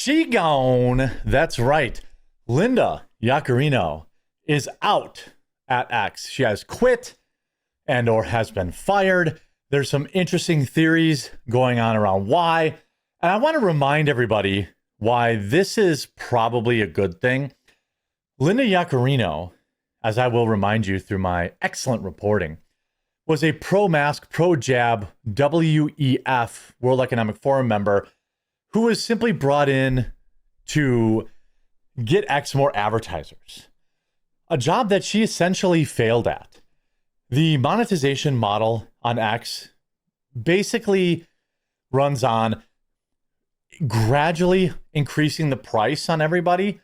She gone. That's right. Linda Yaccarino is out at X. She has quit and or has been fired. There's some interesting theories going on around why. And I want to remind everybody why this is probably a good thing. Linda Yaccarino, as I will remind you through my excellent reporting, was a pro-mask, pro-jab, WEF, World Economic Forum member who was simply brought in to get X more advertisers. A job that she essentially failed at. The monetization model on X basically runs on gradually increasing the price on everybody.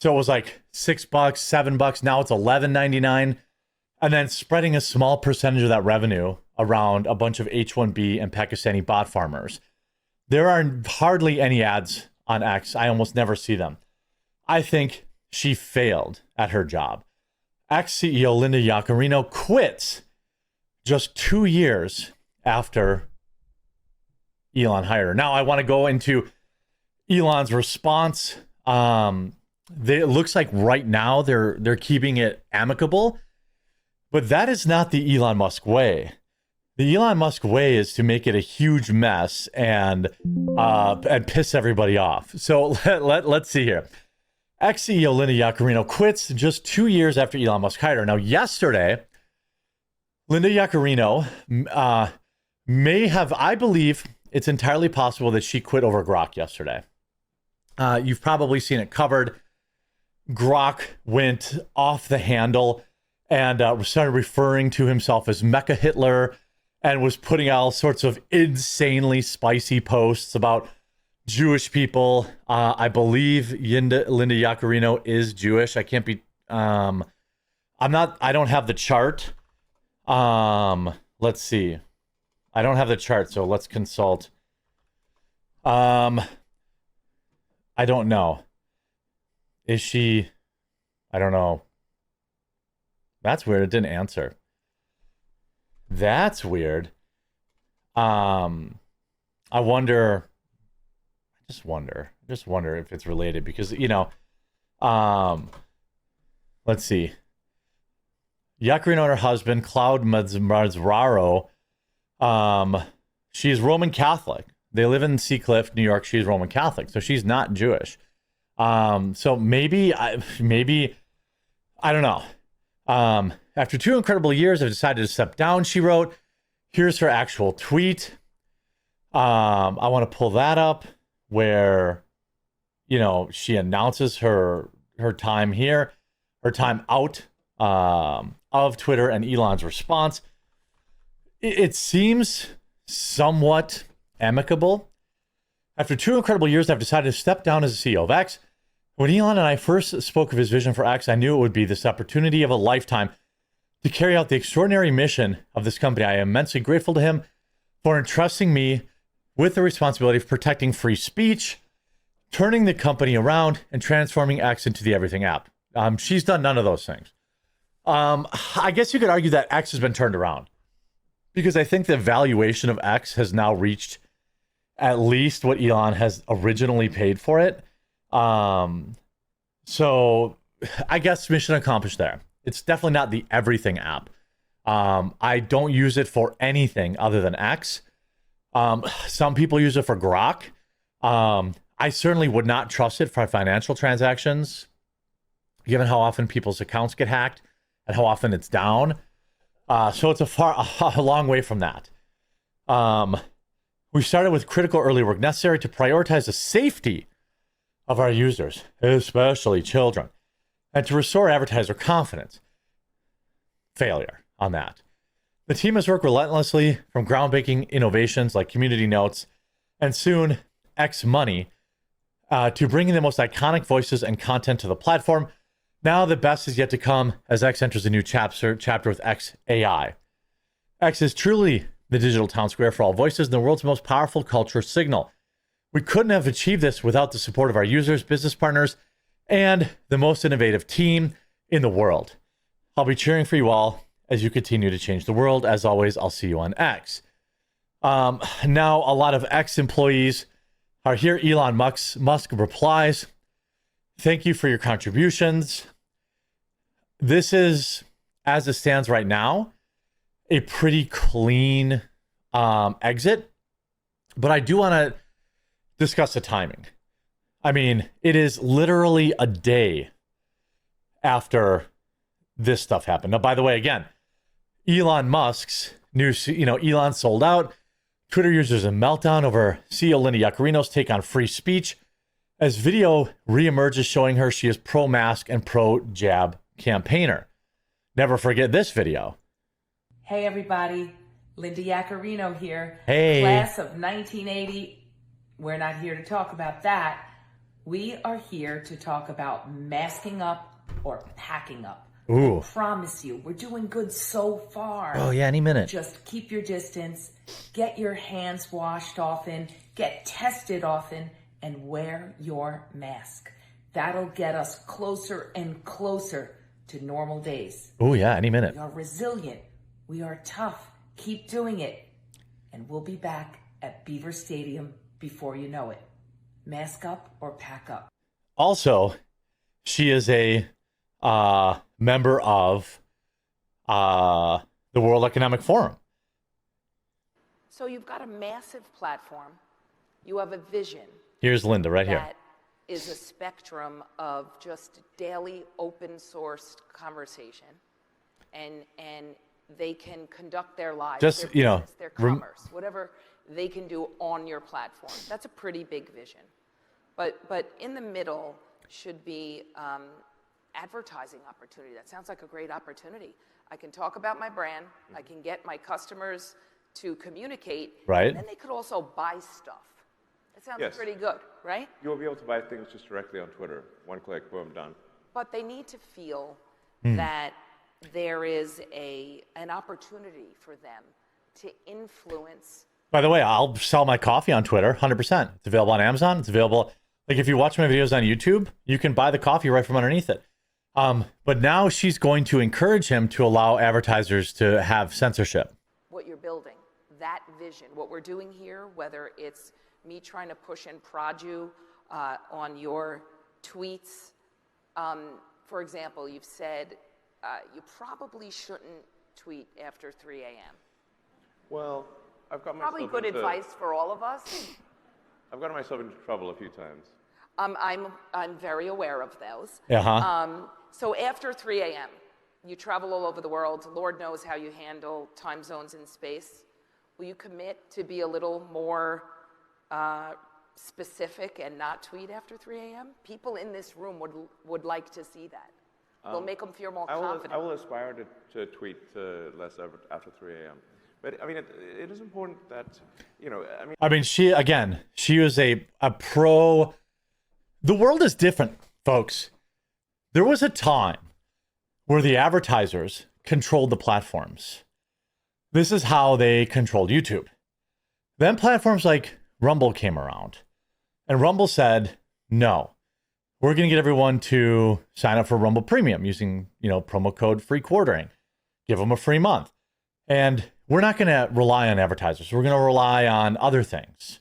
So it was like $6, $7, now it's $11.99. And then spreading a small percentage of that revenue around a bunch of H-1B and Pakistani bot farmers. There are hardly any ads on X. I almost never see them. I think she failed at her job. Ex-CEO Linda Yaccarino quits just 2 years after Elon hired her. Now I want to go into Elon's response. It looks like right now they're keeping it amicable, but that is not the Elon Musk way. The Elon Musk way is to make it a huge mess and piss everybody off. So let's see here. Ex-CEO Linda Yaccarino quits just 2 years after Elon Musk hired her. Now, yesterday, Linda Yaccarino may have, I believe it's entirely possible that she quit over Grok yesterday. You've probably seen it covered. Grok went off the handle and started referring to himself as Mecha Hitler and was putting out all sorts of insanely spicy posts about Jewish people. I believe Linda Yaccarino is Jewish. I can't be, I don't have the chart. Let's see. I don't have the chart, so let's consult. I don't know. Is she, I don't know. That's weird. It didn't answer. That's weird. I just wonder if it's related because, let's see. Yaccarino and her husband, Cloud Mazzararo, she's Roman Catholic. They live in Seacliff, New York. She's Roman Catholic, so she's not Jewish. So maybe, I don't know. After 2 incredible years, I've decided to step down, she wrote. Here's her actual tweet. I want to pull that up where, she announces her time here, her time out of Twitter and Elon's response. It seems somewhat amicable. After 2 incredible years, I've decided to step down as the CEO of X. When Elon and I first spoke of his vision for X, I knew it would be this opportunity of a lifetime to carry out the extraordinary mission of this company. I am immensely grateful to him for entrusting me with the responsibility of protecting free speech, turning the company around, and transforming X into the everything app. She's done none of those things. I guess you could argue that X has been turned around because I think the valuation of X has now reached at least what Elon has originally paid for it. So I guess mission accomplished there. It's definitely not the everything app. I don't use it for anything other than X. Some people use it for Grok. I certainly would not trust it for financial transactions, given how often people's accounts get hacked and how often it's down. So it's a long way from that. We started with critical early work necessary to prioritize the safety of our users, especially children, and to restore advertiser confidence. Failure on that. The team has worked relentlessly from groundbreaking innovations like community notes and soon X Money to bringing the most iconic voices and content to the platform. Now the best is yet to come as X enters a new chapter with X AI. X is truly the digital town square for all voices and the world's most powerful culture signal. We couldn't have achieved this without the support of our users, business partners, and the most innovative team in the world. I'll be cheering for you all as you continue to change the world. As always, I'll see you on X. Now, a lot of X employees Here Elon Musk replies, "Thank you for your contributions. This is, as it stands right now, a pretty clean exit, but I do want to discuss the timing. I mean, it is literally a day after this stuff happened. Now, by the way, again, Elon Musk's new, Elon sold out. Twitter users in meltdown over CEO Linda Yaccarino's take on free speech as video reemerges showing her she is pro-mask and pro-jab campaigner. Never forget this video." Hey everybody, Linda Yaccarino here. Hey. Class of 1980. We're not here to talk about that. We are here to talk about masking up or packing up. Ooh. I promise you, we're doing good so far. Oh yeah, any minute. Just keep your distance, get your hands washed often, get tested often, and wear your mask. That'll get us closer and closer to normal days. Oh yeah, any minute. We are resilient. We are tough. Keep doing it. And we'll be back at Beaver Stadium before you know it. Mask up or pack up. Also, she is a member of the World Economic Forum. So you've got a massive platform. You have a vision. Here's Linda right here. That is a spectrum of just daily open source conversation. And they can conduct their lives, just, their business, their commerce, whatever they can do on your platform. That's a pretty big vision. But in the middle should be advertising opportunity. That sounds like a great opportunity. I can talk about my brand. I can get my customers to communicate. Right. And then they could also buy stuff. That sounds pretty good, right? You'll be able to buy things just directly on Twitter. One click, boom, done. But they need to feel that there is an opportunity for them to influence. By the way, I'll sell my coffee on Twitter, 100%. It's available on Amazon. It's available, like if you watch my videos on YouTube, you can buy the coffee right from underneath it. But now she's going to encourage him to allow advertisers to have censorship. What you're building, that vision, what we're doing here, whether it's me trying to push and prod you on your tweets. For example, you've said you probably shouldn't tweet after 3 a.m. Well, I've got myself Probably good advice for all of us. I've gotten myself into trouble a few times. I'm very aware of those. So after 3 a.m., you travel all over the world. Lord knows how you handle time zones in space. Will you commit to be a little more specific and not tweet after 3 a.m.? People in this room would like to see that. It'll make them feel more confident. I will aspire to tweet less after 3 a.m. But I mean, it is important that, She was a pro. The world is different, folks. There was a time where the advertisers controlled the platforms. This is how they controlled YouTube. Then platforms like Rumble came around. And Rumble said, no, we're going to get everyone to sign up for Rumble Premium using, promo code free quartering. Give them a free month. And we're not going to rely on advertisers. We're going to rely on other things.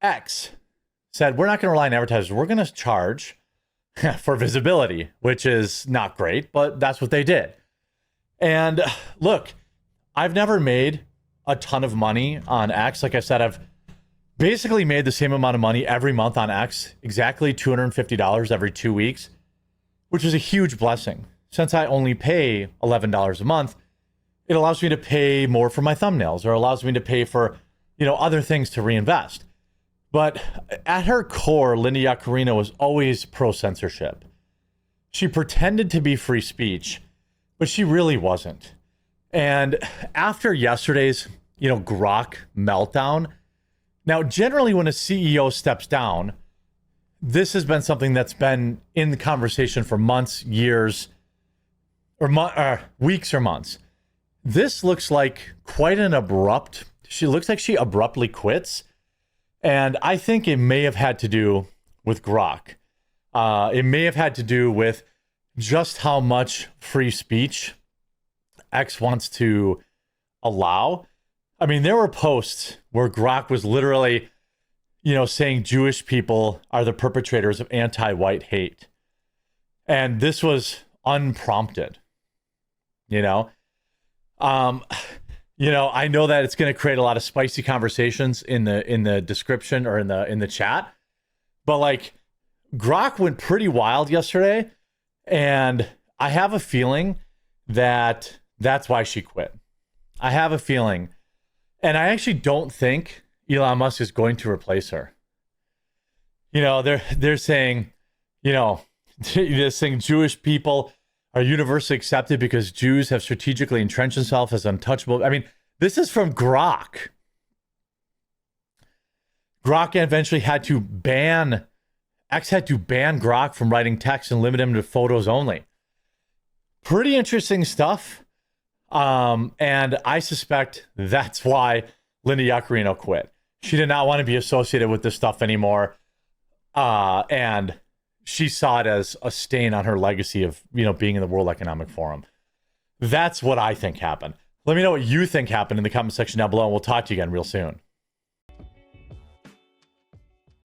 X said, we're not going to rely on advertisers. We're going to charge for visibility, which is not great, but that's what they did. And look, I've never made a ton of money on X. Like I said, I've basically made the same amount of money every month on X, exactly $250 every 2 weeks, which is a huge blessing. Since I only pay $11 a month, it allows me to pay more for my thumbnails, or allows me to pay for, other things to reinvest. But at her core, Linda Yaccarino was always pro-censorship. She pretended to be free speech, but she really wasn't. And after yesterday's, Grok meltdown, now generally when a CEO steps down, this has been something that's been in the conversation for months, years, or weeks or months. This looks like quite an abrupt, she looks like she abruptly quits. And I think it may have had to do with Grok. It may have had to do with just how much free speech X wants to allow. I mean, there were posts where Grok was literally saying Jewish people are the perpetrators of anti-white hate. And this was unprompted, you know? I know that it's going to create a lot of spicy conversations in the description or in the chat, but like Grok went pretty wild yesterday, and I have a feeling that that's why she quit. I have a feeling, and I actually don't think Elon Musk is going to replace her. They're saying, they're saying Jewish people are universally accepted because Jews have strategically entrenched themselves as untouchable. I mean, this is from Grok. Grok eventually had to ban Grok from writing text and limit him to photos only. Pretty interesting stuff. And I suspect that's why Linda Yaccarino quit. She did not want to be associated with this stuff anymore. And she saw it as a stain on her legacy of, being in the World Economic Forum. That's what I think happened. Let me know what you think happened in the comment section down below, and we'll talk to you again real soon.